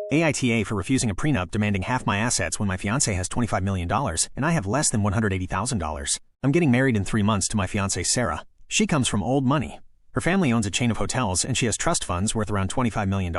AITA for refusing a prenup demanding half my assets when my fiancé has $25 million and I have less than $180,000. I'm getting married in 3 months to my fiancée Sarah. She comes from old money. Her family owns a chain of hotels and she has trust funds worth around $25 million.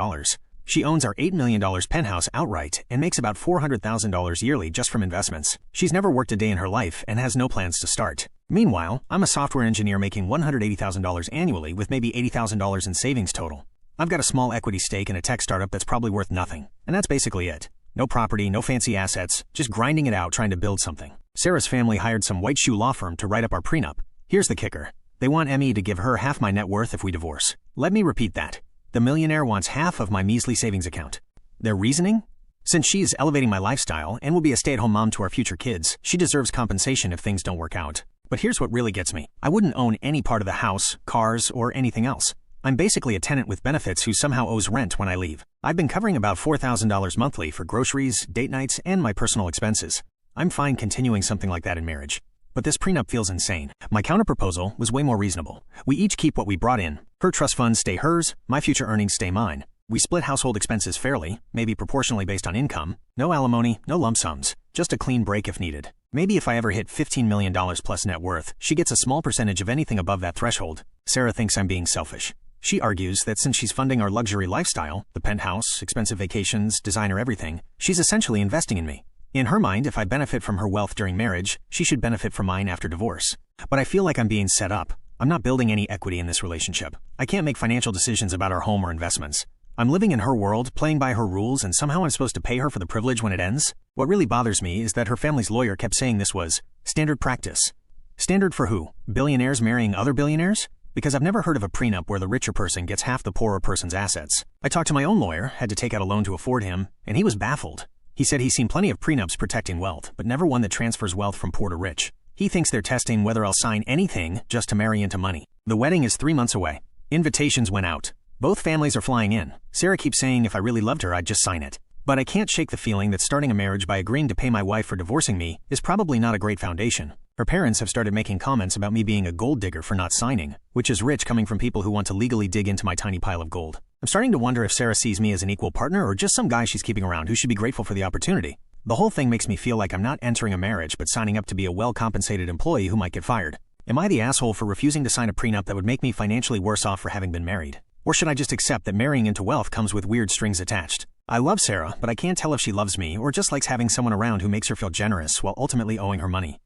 She owns our $8 million penthouse outright and makes about $400,000 yearly just from investments. She's never worked a day in her life and has no plans to start. Meanwhile, I'm a software engineer making $180,000 annually with maybe $80,000 in savings total. I've got a small equity stake in a tech startup that's probably worth nothing. And that's basically it. No property, no fancy assets, just grinding it out trying to build something. Sarah's family hired some white shoe law firm to write up our prenup. Here's the kicker. They want me to give her half my net worth if we divorce. Let me repeat that. The millionaire wants half of my measly savings account. Their reasoning? Since she is elevating my lifestyle and will be a stay-at-home mom to our future kids, she deserves compensation if things don't work out. But here's what really gets me. I wouldn't own any part of the house, cars, or anything else. I'm basically a tenant with benefits who somehow owes rent when I leave. I've been covering about $4,000 monthly for groceries, date nights, and my personal expenses. I'm fine continuing something like that in marriage. But this prenup feels insane. My counterproposal was way more reasonable. We each keep what we brought in. Her trust funds stay hers, my future earnings stay mine. We split household expenses fairly, maybe proportionally based on income. No alimony, no lump sums. Just a clean break if needed. Maybe if I ever hit $15 million plus net worth, she gets a small percentage of anything above that threshold. Sarah thinks I'm being selfish. She argues that since she's funding our luxury lifestyle, the penthouse, expensive vacations, designer everything, she's essentially investing in me. In her mind, if I benefit from her wealth during marriage, she should benefit from mine after divorce. But I feel like I'm being set up. I'm not building any equity in this relationship. I can't make financial decisions about our home or investments. I'm living in her world, playing by her rules, and somehow I'm supposed to pay her for the privilege when it ends? What really bothers me is that her family's lawyer kept saying this was standard practice. Standard for who? Billionaires marrying other billionaires? Because I've never heard of a prenup where the richer person gets half the poorer person's assets. I talked to my own lawyer, had to take out a loan to afford him, and he was baffled. He said he's seen plenty of prenups protecting wealth, but never one that transfers wealth from poor to rich. He thinks they're testing whether I'll sign anything just to marry into money. The wedding is 3 months away. Invitations went out. Both families are flying in. Sarah keeps saying if I really loved her, I'd just sign it. But I can't shake the feeling that starting a marriage by agreeing to pay my wife for divorcing me is probably not a great foundation. Her parents have started making comments about me being a gold digger for not signing, which is rich coming from people who want to legally dig into my tiny pile of gold. I'm starting to wonder if Sarah sees me as an equal partner or just some guy she's keeping around who should be grateful for the opportunity. The whole thing makes me feel like I'm not entering a marriage but signing up to be a well-compensated employee who might get fired. Am I the asshole for refusing to sign a prenup that would make me financially worse off for having been married? Or should I just accept that marrying into wealth comes with weird strings attached? I love Sarah, but I can't tell if she loves me or just likes having someone around who makes her feel generous while ultimately owing her money.